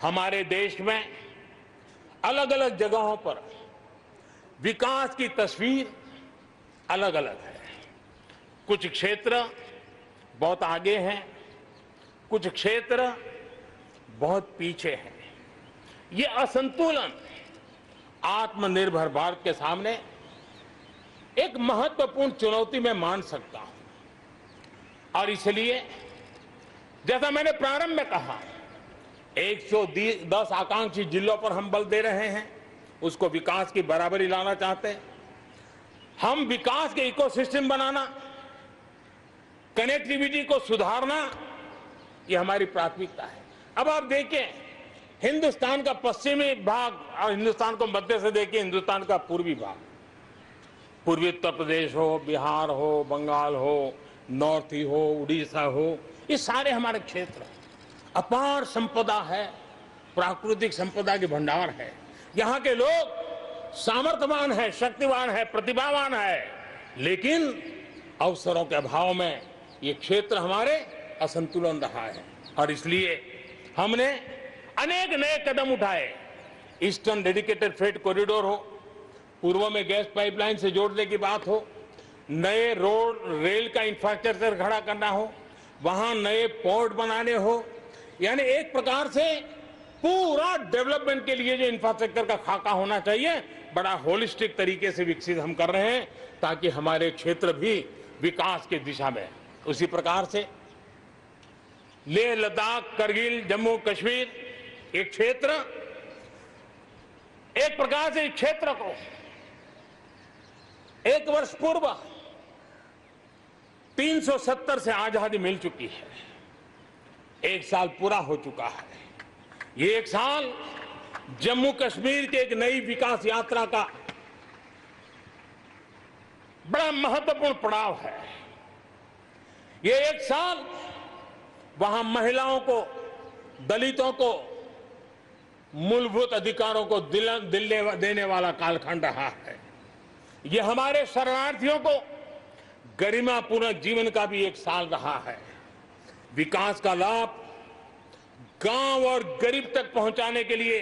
हमारे देश में अलग अलग जगहों पर विकास की तस्वीर अलग अलग है। कुछ क्षेत्र बहुत आगे हैं, कुछ क्षेत्र बहुत पीछे हैं। ये असंतुलन आत्मनिर्भर भारत के सामने एक महत्वपूर्ण चुनौती मैं मान सकता हूं। और इसलिए जैसा मैंने प्रारंभ में कहा, 110 आकांक्षी जिलों पर हम बल दे रहे हैं, उसको विकास की बराबरी लाना चाहते हैं। हम विकास के इकोसिस्टम बनाना, कनेक्टिविटी को सुधारना, ये हमारी प्राथमिकता है। अब आप देखें, हिंदुस्तान का पश्चिमी भाग और हिंदुस्तान को मध्य से देखिए, हिंदुस्तान का पूर्वी भाग, पूर्वी उत्तर प्रदेश हो, बिहार हो, बंगाल हो, नॉर्थ ही हो, उड़ीसा हो, ये सारे हमारे क्षेत्र अपार संपदा है, प्राकृतिक संपदा के भंडार है। यहाँ के लोग सामर्थ्यवान है, शक्तिवान है, प्रतिभावान है, लेकिन अवसरों के अभाव में ये क्षेत्र हमारे असंतुलन रहा है। और इसलिए हमने अनेक नए कदम उठाए। ईस्टर्न डेडिकेटेड फ्रेट कॉरिडोर हो, पूर्व में गैस पाइपलाइन से जोड़ने की बात हो, नए रोड रेल का इंफ्रास्ट्रक्चर खड़ा करना हो, वहां नए पोर्ट बनाने हो, यानी एक प्रकार से पूरा डेवलपमेंट के लिए जो इंफ्रास्ट्रक्चर का खाका होना चाहिए, बड़ा होलिस्टिक तरीके से विकसित हम कर रहे हैं, ताकि हमारे क्षेत्र भी विकास की दिशा में। उसी प्रकार से लेह लद्दाख, करगिल, जम्मू कश्मीर, एक क्षेत्र, एक प्रकार से इस क्षेत्र को 1 वर्ष पूर्व 370 से आजादी मिल चुकी है। 1 साल पूरा हो चुका है। ये 1 साल जम्मू कश्मीर के एक नई विकास यात्रा का बड़ा महत्वपूर्ण पड़ाव है। ये 1 साल वहां महिलाओं को, दलितों को मूलभूत अधिकारों को देने वाला कालखंड रहा है। ये हमारे शरणार्थियों को गरिमापूर्ण जीवन का भी 1 साल रहा है। विकास का लाभ गांव और गरीब तक पहुंचाने के लिए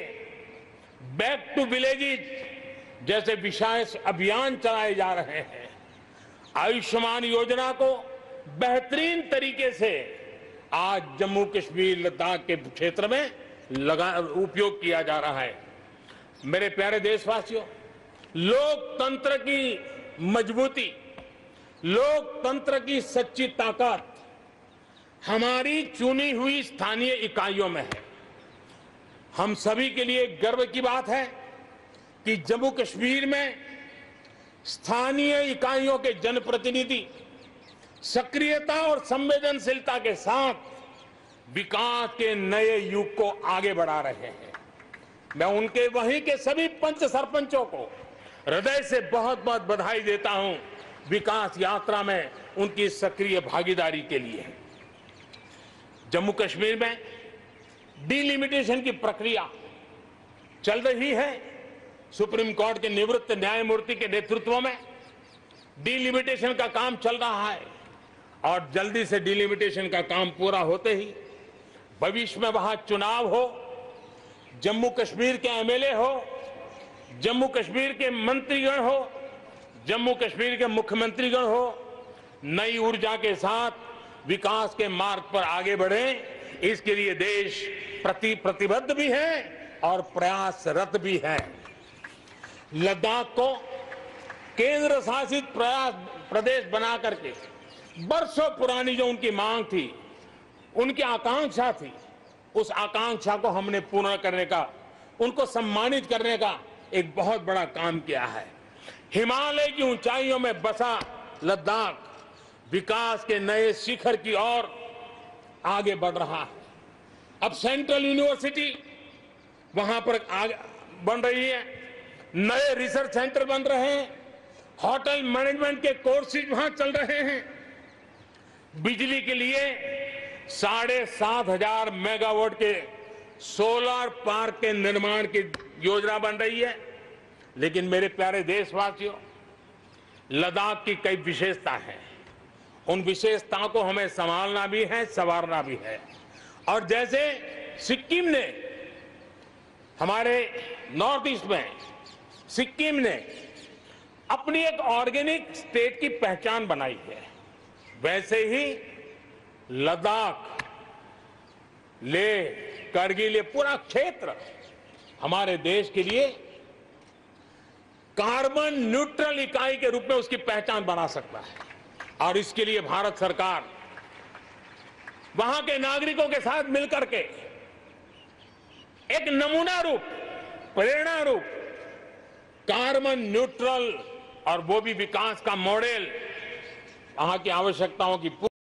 बैक टू विलेजेस जैसे विशेष अभियान चलाए जा रहे हैं। आयुष्मान योजना को बेहतरीन तरीके से आज जम्मू कश्मीर, लद्दाख के क्षेत्र में उपयोग किया जा रहा है। मेरे प्यारे देशवासियों, लोकतंत्र की मजबूती, लोकतंत्र की सच्ची ताकत हमारी चुनी हुई स्थानीय इकाइयों में है। हम सभी के लिए गर्व की बात है कि जम्मू कश्मीर में स्थानीय इकाइयों के जनप्रतिनिधि सक्रियता और संवेदनशीलता के साथ विकास के नए युग को आगे बढ़ा रहे हैं। मैं उनके वहीं के सभी पंच सरपंचों को हृदय से बहुत बहुत बधाई देता हूं विकास यात्रा में उनकी सक्रिय भागीदारी के लिए। जम्मू कश्मीर में डिलिमिटेशन की प्रक्रिया चल रही है। सुप्रीम कोर्ट के निवृत्त न्यायमूर्ति के नेतृत्व में डिलिमिटेशन का काम चल रहा है और जल्दी से डिलिमिटेशन का काम पूरा होते ही भविष्य में वहां चुनाव हो, जम्मू कश्मीर के एमएलए हो, जम्मू कश्मीर के मंत्रीगण हो, जम्मू कश्मीर के मुख्यमंत्रीगण हो, नई ऊर्जा के साथ विकास के मार्ग पर आगे बढ़े। इसके लिए देश प्रतिबद्ध भी है और प्रयासरत भी है। लद्दाख को केंद्र शासित प्रदेश बना करके बरसों पुरानी जो उनकी मांग थी, उनकी आकांक्षा थी, उस आकांक्षा को हमने पूर्ण करने का, उनको सम्मानित करने का एक बहुत बड़ा काम किया है। हिमालय की ऊंचाइयों में बसा लद्दाख विकास के नए शिखर की ओर आगे बढ़ रहा है। अब सेंट्रल यूनिवर्सिटी वहां पर आगे बन रही है, नए रिसर्च सेंटर बन रहे हैं, होटल मैनेजमेंट के कोर्सेज वहां चल रहे हैं। बिजली के लिए 7,500 मेगावाट के सोलर पार्क के निर्माण की योजना बन रही है। लेकिन मेरे प्यारे देशवासियों, लद्दाख की कई विशेषता है। उन विशेषताओं को हमें संभालना भी है, संवारना भी है। और जैसे सिक्किम ने हमारे नॉर्थ ईस्ट में सिक्किम ने अपनी एक ऑर्गेनिक स्टेट की पहचान बनाई है। वैसे ही लद्दाख, लेह, करगिल, ये पूरा क्षेत्र हमारे देश के लिए कार्बन न्यूट्रल इकाई के रूप में उसकी पहचान बना सकता है। और इसके लिए भारत सरकार वहां के नागरिकों के साथ मिलकर के एक नमूना रूप, प्रेरणा रूप कार्बन न्यूट्रल और वो भी विकास का मॉडल वहां की आवश्यकताओं की